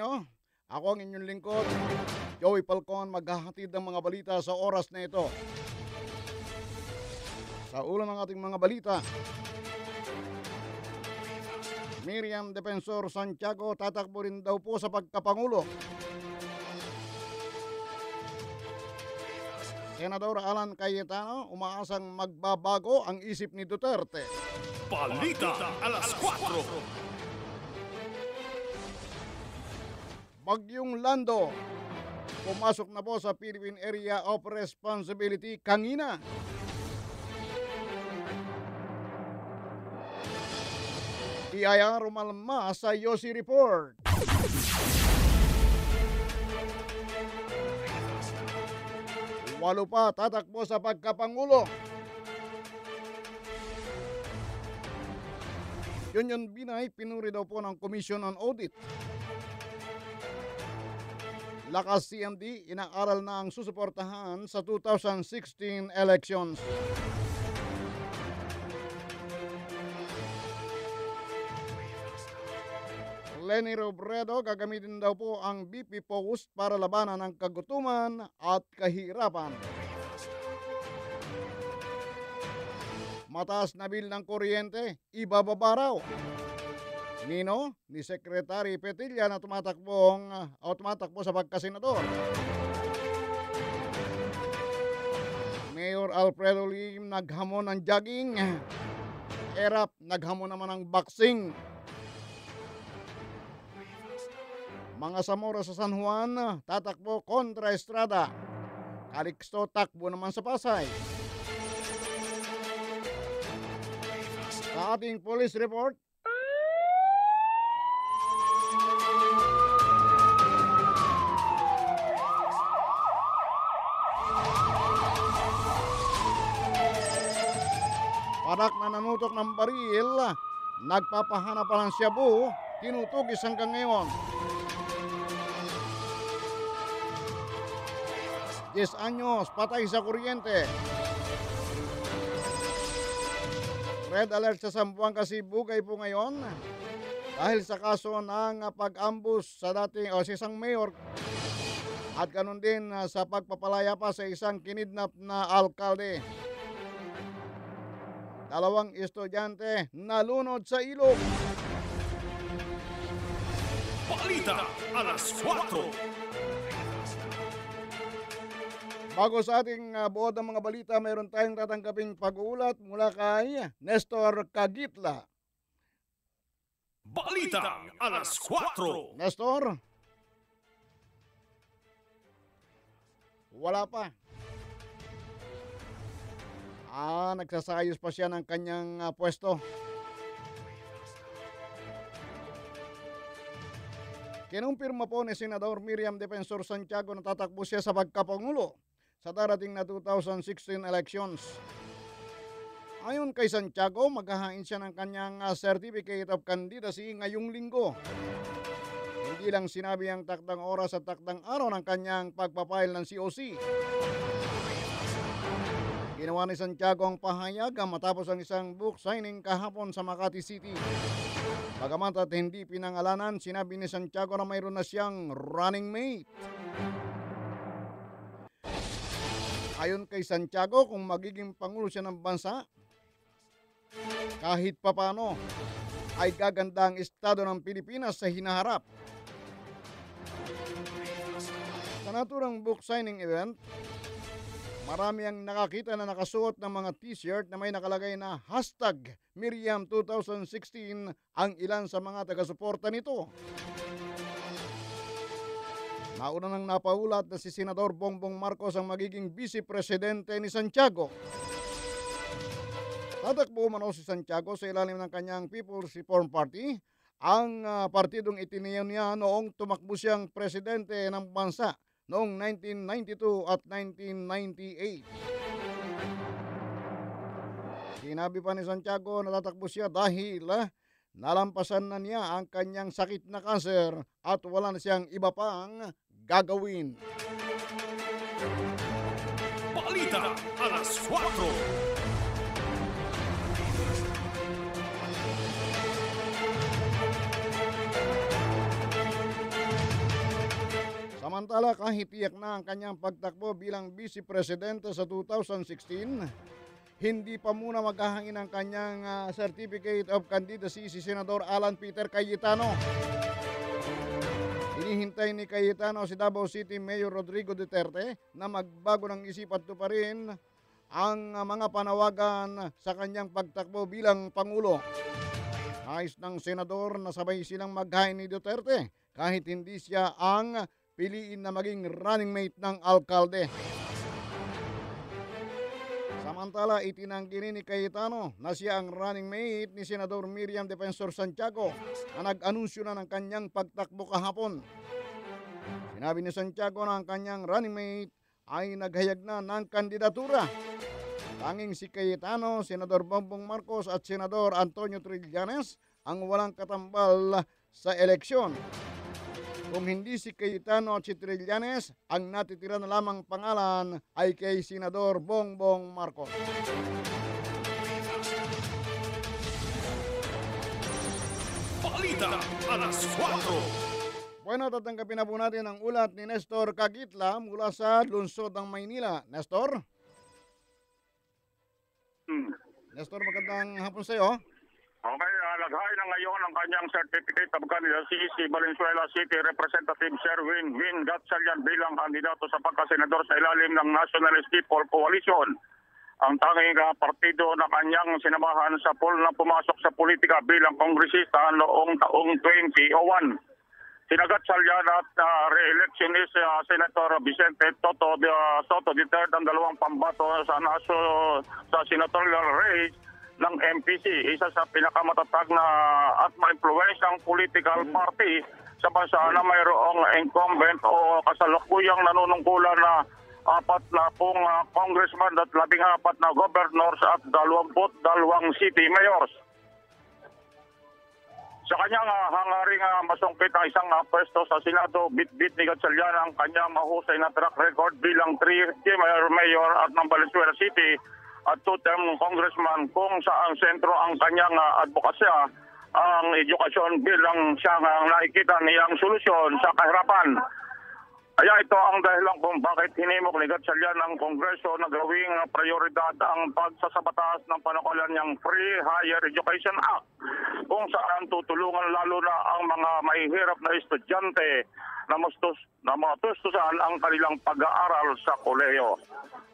nyo. Ako ang inyong lingkod, Joey Falcon, maghahatid ng mga balita sa oras na ito. Sa ulo ng ating mga balita, Miriam Defensor Santiago tatakbo rin daw po sa pagkapangulo. Senador Alan Cayetano umaasang magbabago ang isip ni Duterte. Balita alas 4. Bagyong Lando, pumasok na po sa Philippine Area of Responsibility kanina. PIR rumalma sa Yossi Report. Walo pa tatakbo sa pagkapangulo. Yun Binay, pinuri daw po ng Commission on Audit. Lakas CMD, inaaral na ang susuportahan sa 2016 elections. Leni Robredo, gagamitin daw po ang BP Post para labanan ang kagutuman at kahirapan. Mataas na bill ng kuryente, ibababa raw. Nino ni Secretary Petilla na tumatakbo sa pagkasenador. Mayor Alfredo Lim naghamon ng jogging. ERAP naghamon naman ng boxing. Mga Zamora sa San Juan tatakbo kontra Estrada. Calixto takbo naman sa Pasay. Sa ating police report, parak na nanutok ng baril, nagpapahanap pa ng shabu, tinutugis hanggang ngayon. 10 anyos, patay sa kuryente. Red alert sa Zamboanga, Bugay po ngayon dahil sa kaso ng pag-ambush sa dating sa isang mayor at ganun din sa pagpapalaya pa sa isang kinidnap na alkalde. 2 estudyante nalunod sa ilog. Balita alas 4. Bago sa ating buod ng mga balita, mayroon tayong tatanggaping pag-uulat mula kay Nestor Cagitla. Balita alas 4. Nestor? Wala pa. Nagsasayos pa siya ng kanyang pwesto. Kinumpirma po ni Senador Miriam Defensor Santiago na tatakbo siya sa pagkapangulo sa darating na 2016 elections. Ayon kay Santiago, maghahain siya ng kanyang Certificate of Candidacy ngayong linggo. Hindi lang sinabi ang takdang oras at takdang araw ng kanyang pagpapile ng COC. Ginawa ni Santiago ang pahayag matapos ang isang book signing kahapon sa Makati City. Bagamat at hindi pinangalanan, sinabi ni Santiago na mayroon na siyang running mate. Ayon kay Santiago, kung magiging pangulo siya ng bansa, kahit papano ay gaganda ang estado ng Pilipinas sa hinaharap. Sa naturang book signing event, marami ang nakakita na nakasuot ng mga t-shirt na may nakalagay na hashtag Miriam 2016 ang ilan sa mga taga-suporta nito. Nauna nang napaulat na si Senador Bongbong Marcos ang magiging vice-presidente ni Santiago. Tatakbo umano si Santiago sa ilalim ng kanyang People's Reform Party, ang partidong itinayo niya noong tumakbo siyang presidente ng bansa noong 1992 at 1998. Sinabi pa ni Santiago na tatakbo siya dahil nalampasan na niya ang kanyang sakit na kanser at wala na siyang iba pang gagawin. Balita alas 4. Samantala kahit tiyak na ang kanyang pagtakbo bilang Vice Presidente sa 2016, hindi pa muna maghahangin ang kanyang Certificate of Candidacy si Senador Alan Peter Cayetano. Hinihintay ni Cayetano si Davao City Mayor Rodrigo Duterte na magbago ng isip at tuparin ang mga panawagan sa kanyang pagtakbo bilang Pangulo. Nais ng senador na sabay silang maghain ni Duterte kahit hindi siya ang piliin na maging running mate ng alkalde. Samantala, itinanggi rin ni Cayetano na siya ang running mate ni Senador Miriam Defensor Santiago na nag-anunsyo na ng kanyang pagtakbo kahapon. Sinabi ni Santiago na ang kanyang running mate ay naghayag na ng kandidatura. Tanging si Cayetano, Senador Bongbong Marcos at Senador Antonio Trillanes ang walang katambal sa eleksyon. Kung hindi si Cayetano at si Trillanes, ang natitira na lamang pangalan ay kay Senador Bongbong Marcos. Balita alas 4. Bueno, tatanggapin na po natin ang ulat ni Nestor Cagitla mula sa lungsod ng Maynila. Nestor? Nestor, magandang hapon sa iyo. Okay, laghay na ngayon ang kanyang Certificate of Candidacy si Valenzuela City Representative Sherwin Win Gatchalian bilang kandidato sa pagkasenador sa ilalim ng Nationalist People Coalition. Ang tanging partido na kanyang sinamahan sa pool na pumasok sa politika bilang kongresista noong taong 2001. Sina Gatchalian at re-election is Senator Vicente Soto III ang dalawang pambato sa senatorial race ng MPC, isa sa pinakamatatag na at ma-influensyang political party sa bansa na mayroong incumbent o kasalukuyang nanunungkulan na 40 congressman at 14 na governors at 22 city mayors. Sa kanyang hangaring masungkit ang isang pwesto sa Senado, bit-bit ni Gatchalian ang kanyang mahusay na track record bilang 3 mayor at ng Valenzuela City at 2-term congressman kung saan sentro ang kanyang advokasya ang edukasyon bilang siyang nakikita niyang solusyon sa kahirapan. Kaya ito ang dahilan kung bakit hinimok ni Gatchalian ng Kongreso na gawing prioridad ang pagsasabatas ng panukalan niyang Free Higher Education Act kung saan tutulungan lalo na ang mga mahihirap na estudyante na matustusan ang kanilang pag-aaral sa kolehiyo.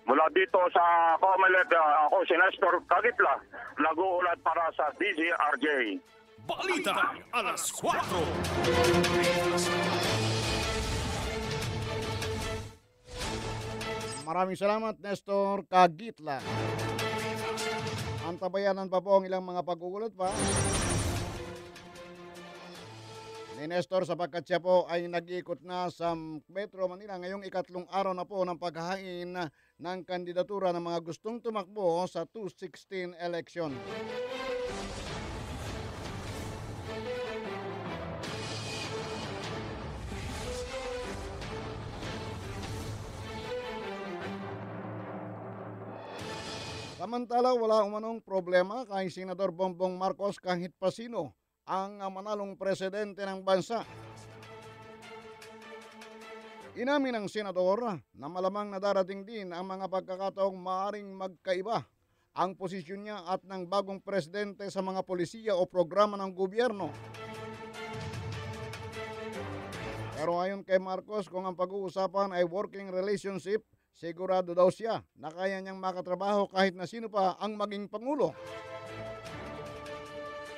Mula dito sa Comelec, ako si Nestor Cagitla, nag-uulat para sa DZRJ. Balita alas 4. Maraming salamat, Nestor Cagitla. Antabayanan pa po ang ilang mga pag-uulat pa ni Nestor sapagkat siya po ay nag-iikot na sa Metro Manila ngayong ikatlong araw na po ng paghahain ng kandidatura ng mga gustong tumakbo sa 2016 election. Samantala, wala umanong problema kay Senador Bongbong Marcos kahit pa sino ang manalong presidente ng bansa. Inamin ng senador na malamang na darating din ang mga pagkakataong maaaring magkaiba ang posisyon niya at ng bagong presidente sa mga polisiya o programa ng gobyerno. Pero ayon kay Marcos, kung ang pag-uusapan ay working relationship, sigurado daw siya na kaya niyang makatrabaho kahit na sino pa ang maging pangulo.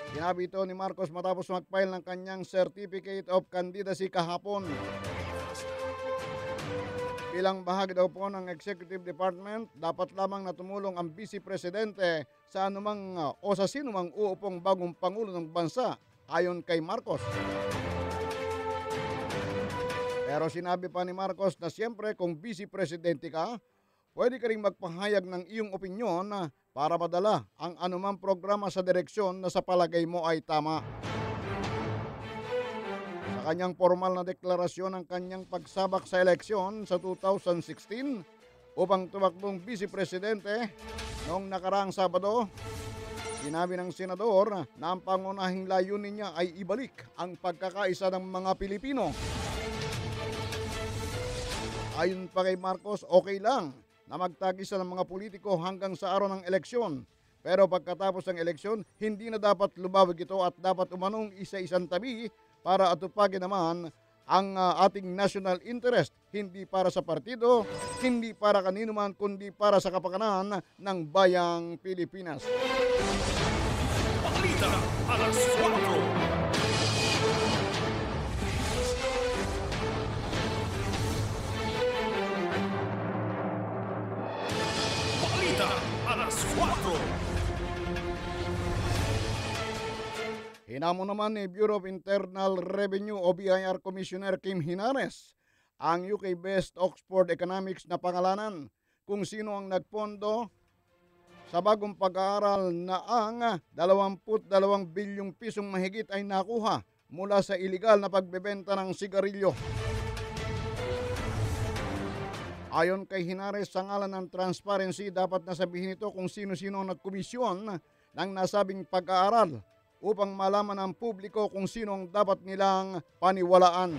Sinabi ito ni Marcos matapos mag-file ng kanyang Certificate of Candidacy kahapon. Bilang bahagi daw po ng Executive Department, dapat lamang na tumulong ang Vice Presidente sa anumang o sa sinumang uupong bagong pangulo ng bansa, ayon kay Marcos. Pero sinabi pa ni Marcos na siyempre kung Vice Presidente ka, pwede ka rin magpahayag ng iyong opinyon para madala ang anumang programa sa direksyon na sa palagay mo ay tama. Sa kanyang formal na deklarasyon ng kanyang pagsabak sa eleksyon sa 2016 upang tumakbong Vice Presidente noong nakaraang Sabado, sinabi ng senador na ang pangunahing layunin niya ay ibalik ang pagkakaisa ng mga Pilipino. Ayon pa kay Marcos, okay lang na magtagisan ng mga politiko hanggang sa araw ng eleksyon. Pero pagkatapos ng eleksyon, hindi na dapat lumawag ito at dapat umanong isa-isang tabi para atupagin naman ang ating national interest. Hindi para sa partido, hindi para kanino man, kundi para sa kapakanan ng bayang Pilipinas. Balita alas 4. Balita alas 4. Hinamon naman ni Bureau of Internal Revenue o BIR Commissioner Kim Hinares ang UK Best Oxford Economics na pangalanan kung sino ang nagpondo sa bagong pag-aaral na ang 22 bilyong pisong mahigit ay nakuha mula sa iligal na pagbebenta ng sigarilyo. Ayon kay Hinares, sa ngalan ng transparency, dapat nasabihin ito kung sino-sino ang nagkomisyon ng nasabing pag-aaral upang malaman ng publiko kung sino ang dapat nilang paniwalaan.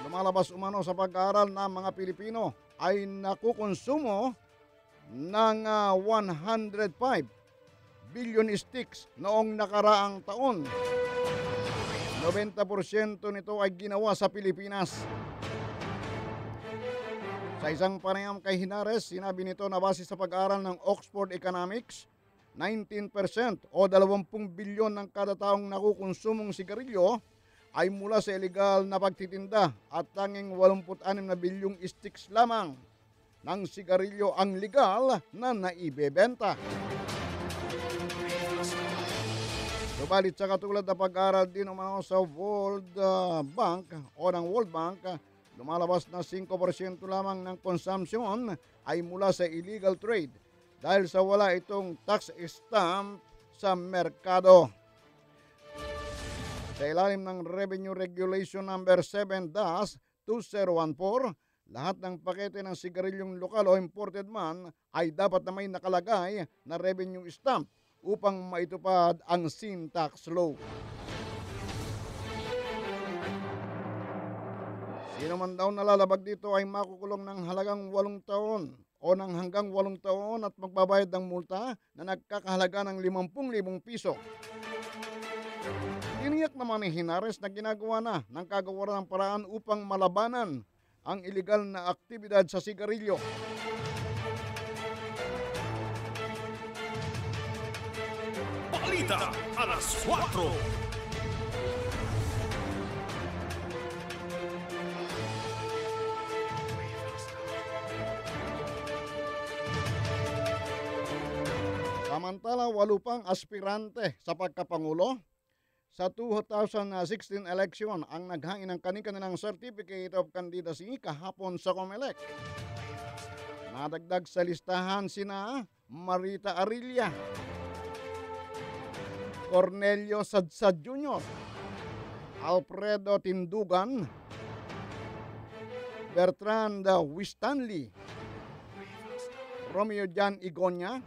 Lumalabas umano sa pag-aaral na mga Pilipino ay nakukonsumo ng 105 billion sticks noong nakaraang taon. 90% nito ay ginawa sa Pilipinas. Sa isang panayam kay Hinares, sinabi nito na base sa pag-aaral ng Oxford Economics, 19% o 20 bilyon ng kada taong nakukonsumong sigarilyo ay mula sa illegal na pagtitinda at tanging 86 na bilyong sticks lamang ng sigarilyo ang legal na naibebenta. Subalit sa katulad na pag-aaral din umano sa World Bank o ng World Bank, lumalabas na 5% lamang ng consumption ay mula sa illegal trade dahil sa wala itong tax stamp sa merkado. Sa ilalim ng Revenue Regulation number 7-2014, lahat ng pakete ng sigarilyong lokal o imported man ay dapat na may nakalagay na revenue stamp upang maitupad ang sin tax law. Sino man daw nalalabag dito ay makukulong ng halagang 8 taon o ng hanggang 8 taon at magbabayad ng multa na nagkakahalaga ng 50,000 piso. Tiniyak naman ni Hinares na ginagawa na ng kagawaran ng paraan upang malabanan ang iligal na aktibidad sa sigarilyo. Balita alas 4. Samantala, 8 pang aspirante sa pagkapangulo sa 2016 election ang naghain ng kani-kanilang Certificate of Candidacy kahapon sa COMELEC. Nadagdag sa listahan sina Marita Arilla, Cornelio Sadsad Jr., Alfredo Tindugan, Bertrand Wistanley, Romeo Jan Igonya,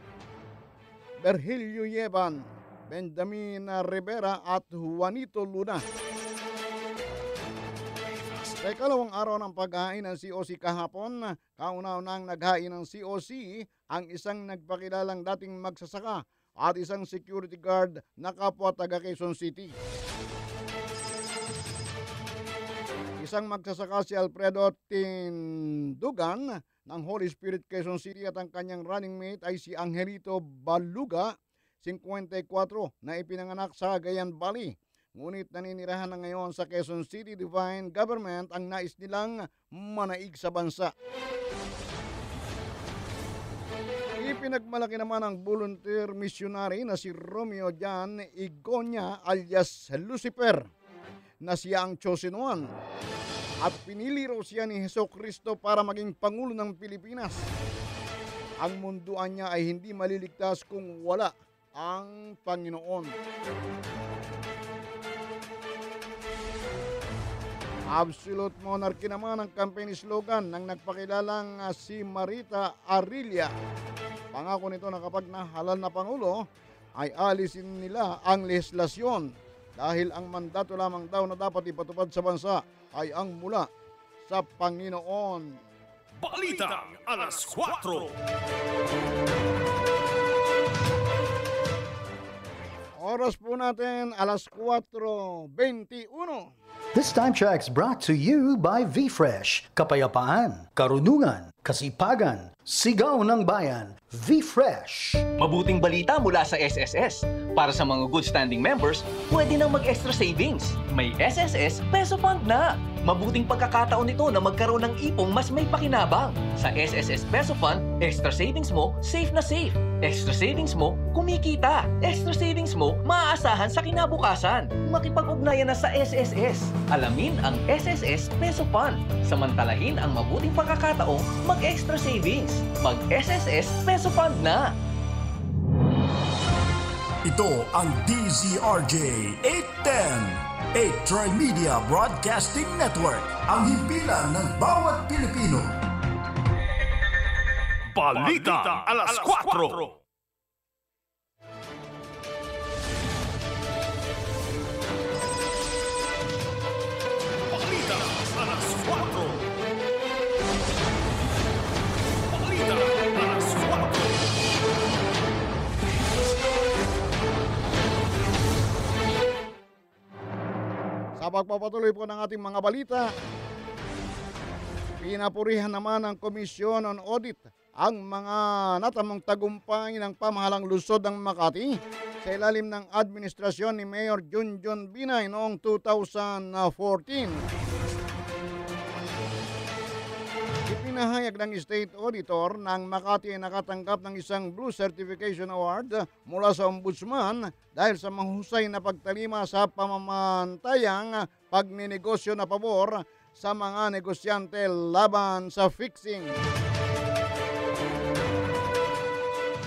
Virgilio Yeban, Benjamin Rivera at Juanito Luna. Sa ikalawang araw ng paghain ng COC kahapon, kauna-unang naghain ng COC ang isang nagpakilalang dating magsasaka at isang security guard na kapwa taga Quezon City. Isang magsasaka si Alfredo Tindugan ng Holy Spirit Quezon City at ang kanyang running mate ay si Angelito Baluga, 54, na ipinanganak sa Cagayan Valley. Ngunit naninirahan na ngayon sa Quezon City Divine Government ang nais nilang manaig sa bansa. Ipinagmalaki naman ang volunteer missionary na si Romeo Jan Igonya alias Lucifer na siya ang chosen one. At pinili raw siya ni Jesucristo para maging Pangulo ng Pilipinas. Ang munduan niya ay hindi maliligtas kung wala ang Panginoon. Absolute Monarchy naman ang campaign slogan ng nagpakilalang si Marita Arilla. Pangako nito na kapag nahalal na Pangulo, ay alisin nila ang legislasyon dahil ang mandato lamang daw na dapat ipatupad sa bansa ay ang mula sa Panginoon. Balitang alas 4. Oras po natin, alas 4:21. This time check's brought to you by V-Fresh. Kapayapaan, karunungan, kasipagan, sigaw ng bayan. V-Fresh. Mabuting balita mula sa SSS. Para sa mga good standing members, pwede nang mag-extra savings. May SSS Peso Fund na. Mabuting pagkakataon ito na magkaroon ng ipong mas may pakinabang. Sa SSS Peso Fund, extra savings mo, safe na safe. Extra savings mo, kumikita. Extra savings mo, maaasahan sa kinabukasan. Makipag-ugnayan na sa SSS. Alamin ang SSS Peso Fund. Samantalahin ang mabuting pagkakataong mag-extra savings. Mag-SSS Peso Fund na. Ito ang DZRJ 810. 8 Troy Media Broadcasting Network. Ang himpilan ng bawat Pilipino. Balita alas 4. Balita alas 4. Balita alas 4. Sa pagpapatuloy po ng ating mga balita, pinapurihan naman ng Commission on Audit ang mga natamong tagumpay ng pamahalang lungsod ng Makati sa ilalim ng administrasyon ni Mayor Junjun Binay noong 2014. Ipinahayag ng State Auditor ng Makati ay nakatanggap ng isang Blue Certification Award mula sa Ombudsman dahil sa mahusay na pagtalima sa pamamantayang pagninegosyo na pabor sa mga negosyante laban sa fixing.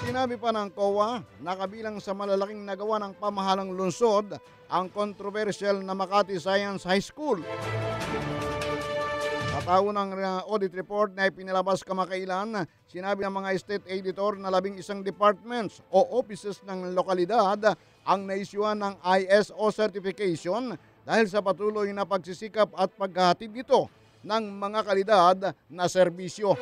Sinabi pa ng COA na kabilang sa malalaking nagawa ng pamahalang lungsod ang controversial na Makati Science High School. Sa taunang audit report na ipinilabas kamakailan, sinabi ng mga state auditor na 11 departments o offices ng lokalidad ang naisyuhan ng ISO certification dahil sa patuloy na pagsisikap at paghahatid nito ng mga kalidad na serbisyo.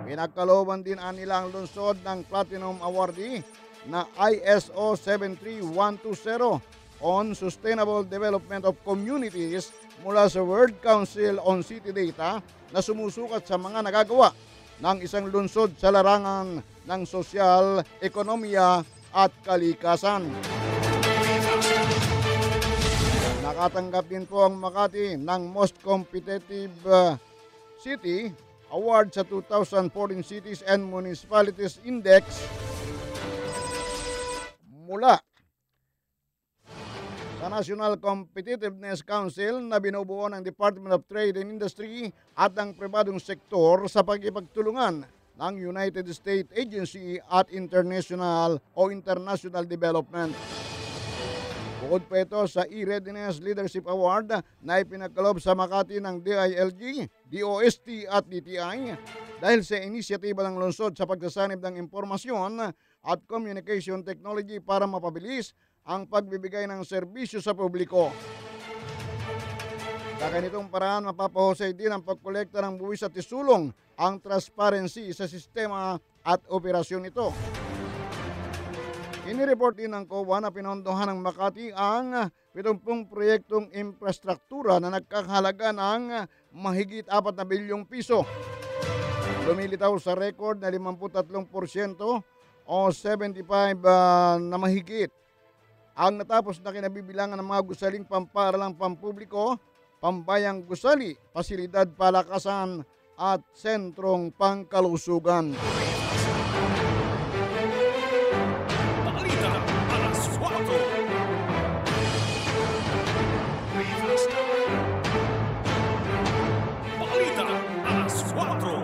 Pinagkalooban din nila ang lungsod ng Platinum Awardee na ISO 73120 on Sustainable Development of Communities mula sa World Council on City Data na sumusukat sa mga nagagawa ng isang lungsod sa larangan ng sosyal, ekonomiya at kalikasan. Nakatanggap din po ang Makati ng Most Competitive City Award sa 2014 Cities and Municipalities Index mula sa National Competitiveness Council na binubuo ng Department of Trade and Industry at ng pribadong sektor sa pagkipagtulungan ng United States Agency at International Development. Bukod pa ito sa E-Readiness Leadership Award na ipinagkaloob sa Makati ng DILG, DOST at DTI dahil sa inisyatiba ng lungsod sa pagsasanib ng impormasyon at communication technology para mapabilis ang pagbibigay ng serbisyo sa publiko. Sa ganitong paraan, mapapahusay din ang pagkolekta ng buwis at isulong ang transparency sa sistema at operasyon nito. Inireport din ng COA na pinondohan ng Makati ang 70 proyektong infrastruktura na nagkakahalaga ng mahigit 4 na bilyong piso. Lumilitaw sa record na 53% o 75 na mahigit ang natapos na kinabibilangan ng mga gusaling pampaaralang pampubliko, pambayang gusali, pasilidad palakasan at sentrong pangkalusugan. Balita alas 4. Balita alas 4.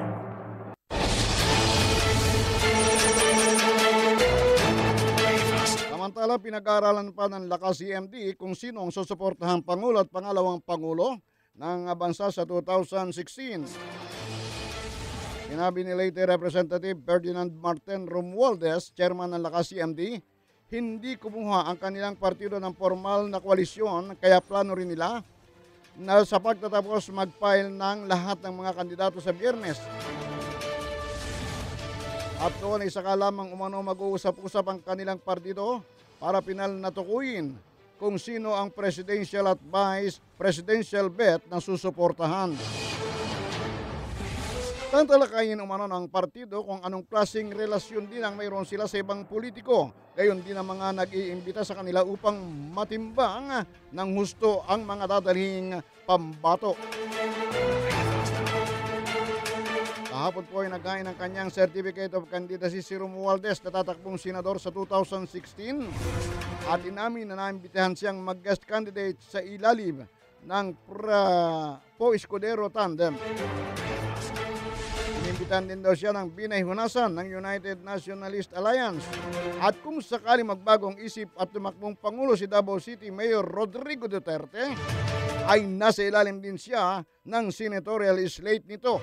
Samantala, pinag-aaralan pa ng lakas CMD kung sino ang susuportahang Pangulo at pangalawang Pangulo ng bansa sa 2016. Sinabi ni late Representative Ferdinand Martin Romualdez, chairman ng Lakas CMD, hindi kumuha ang kanilang partido ng formal na koalisyon kaya plano rin nila na sa pagtatapos mag-file ng lahat ng mga kandidato sa Biyernes. At doon ay saka lamang umano mag-uusap-usap ang kanilang partido para pinal na tukuyin kung sino ang presidential at vice presidential bet na susuportahan. Tatalakayin umano ng partido kung anong klaseng relasyon din ang mayroon sila sa ibang politiko. Gayon din ang mga nag-iimbita sa kanila upang matimbang ng husto ang mga dadalhing pambato. Kahapon po ay nagkain ng kanyang Certificate of Candidacy si Romualdez na tatakbong senador sa 2016 at inamin na naimbitahan siyang mag-guest candidate sa ilalim ng Po Escudero Tandem. Inimbitahan din daw siya ng binayhunasan ng United Nationalist Alliance at kung sakali magbagong isip at tumakbong Pangulo si Davao City Mayor Rodrigo Duterte ay nasa ilalim din siya ng senatorial slate nito.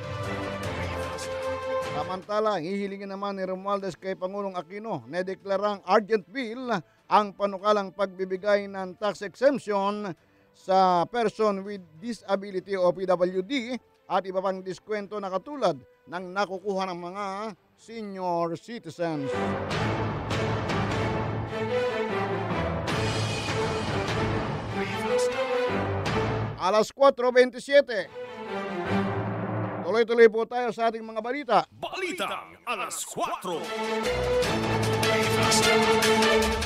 Samantala, hihilingin naman ni Romualdez kay Pangulong Aquino na deklarang urgent bill ang panukalang pagbibigay ng tax exemption sa person with disability o PWD at iba pang diskwento na katulad ng nakukuha ng mga senior citizens. Alas 4:27. Tuloy-tuloy po tayo sa ating mga balita. Balitang alas 4.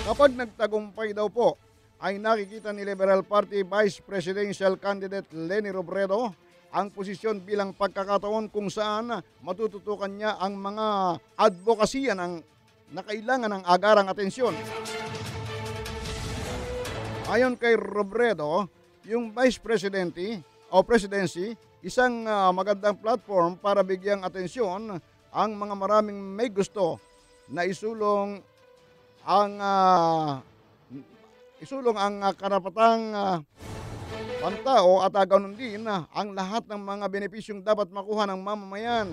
Kapag nagtagumpay daw po, ay nakikita ni Liberal Party Vice Presidential Candidate Leni Robredo ang posisyon bilang pagkakataon kung saan matututukan niya ang mga advokasya na kailangan ng agarang atensyon. Ayon kay Robredo, yung Vice Presidency o Presidency, isang magandang platform para bigyang atensyon ang mga maraming may gusto na isulong ang karapatang pantao at ganoon din ang lahat ng mga benepisyong dapat makuha ng mamamayan.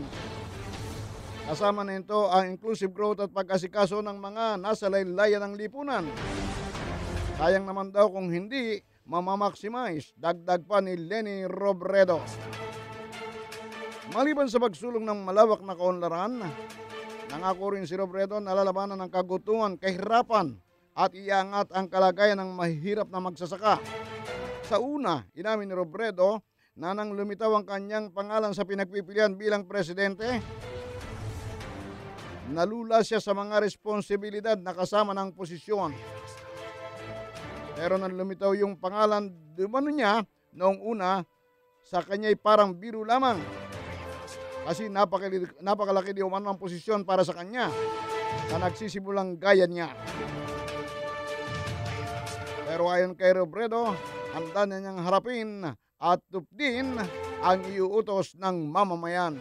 Kasama na ito ang inclusive growth at pag-asikaso ng mga nasa laylayan ng lipunan. Sayang naman daw kung hindi mamamaximize, dagdag pa ni Leni Robredo. Maliban sa pagsulong ng malawak na kaunlaran, nangako rin si Robredo na lalabanan ng kagutungan, kahirapan at iangat ang kalagayan ng mahirap na magsasaka. Sa una, inamin ni Robredo na nang lumitaw ang kanyang pangalan sa pinagpipilian bilang presidente, nalula siya sa mga responsibilidad na kasama ng posisyon. Pero nang lumitaw yung pangalan dumano niya noong una, sa kanya'y parang biro lamang. Kasi napakalaki di umano ang posisyon para sa kanya na nagsisimulang gaya niya. Pero ayon kay Robredo, handa na niyang harapin at tupdin ang iuutos ng mamamayan.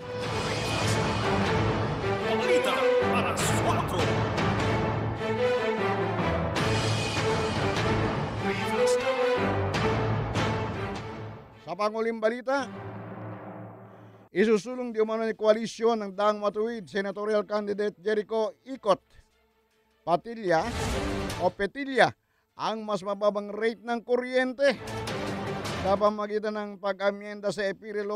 Balita alas 4. Sa panguling balita, isusulong di umano ni koalisyon ng Daang Matuwid Senatorial Candidate Jericho Ikot Patilla o Petilla ang mas mababang rate ng kuryente sa pamamagitan ng pag-amyenda sa EPIRA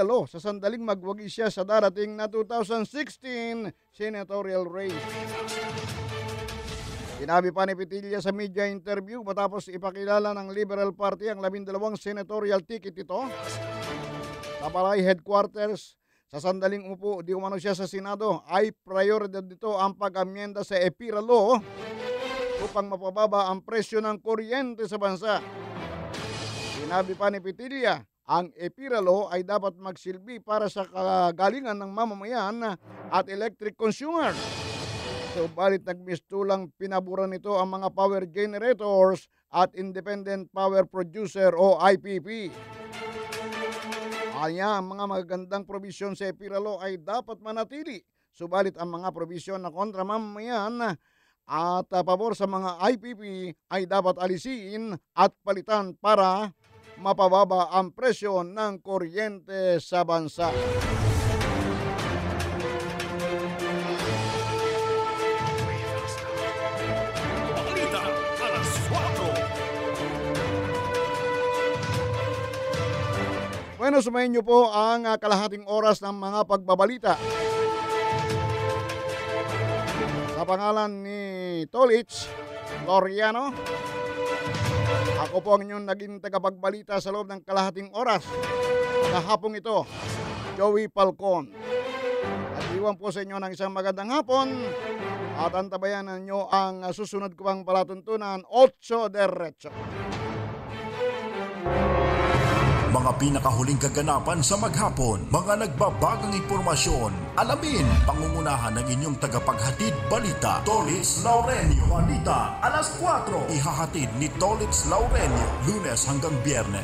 Law sa sandaling magwagi siya sa darating na 2016 senatorial race. Sinabi pa ni Petilla sa media interview matapos ipakilala ng Liberal Party ang 12 senatorial ticket ito sa Balay Headquarters sa sandaling upo di umano siya sa Senado ay prioridad dito ang pag-amyenda sa EPIRA Law upang mapababa ang presyo ng kuryente sa bansa. Sinabi pa ni Petilla, ang EPIRA Law ay dapat magsilbi para sa kagalingan ng mamamayan at electric consumer. Subalit nagmistulang pinaburan nito ang mga power generators at independent power producer o IPP. Anya, ang mga magagandang probisyon sa EPIRA Law ay dapat manatili. Subalit ang mga probisyon na kontra mamamayan at pabor sa mga IPP ay dapat alisin at palitan para mapababa ang presyo ng kuryente sa bansa. Bueno, sumayin niyo po ang kalahating oras ng mga pagbabalita. Sa pangalan ni Tolich Loriano, ako po ang inyong naging tagapagbalita sa loob ng kalahating oras. Sa hapong ito, Joey Falcon. At iwan po sa inyo ng isang magandang hapon at antabayan ninyo ang susunod ko pang palatuntunan, 8 Derecho. Mga pinakahuling kaganapan sa maghapon, mga nagbabagang impormasyon, alamin, pangungunahan ng inyong tagapaghatid balita, Tolits Laurenio. Balita, alas 4, ihahatid ni Tolits Laurenio, Lunes hanggang Biyernes.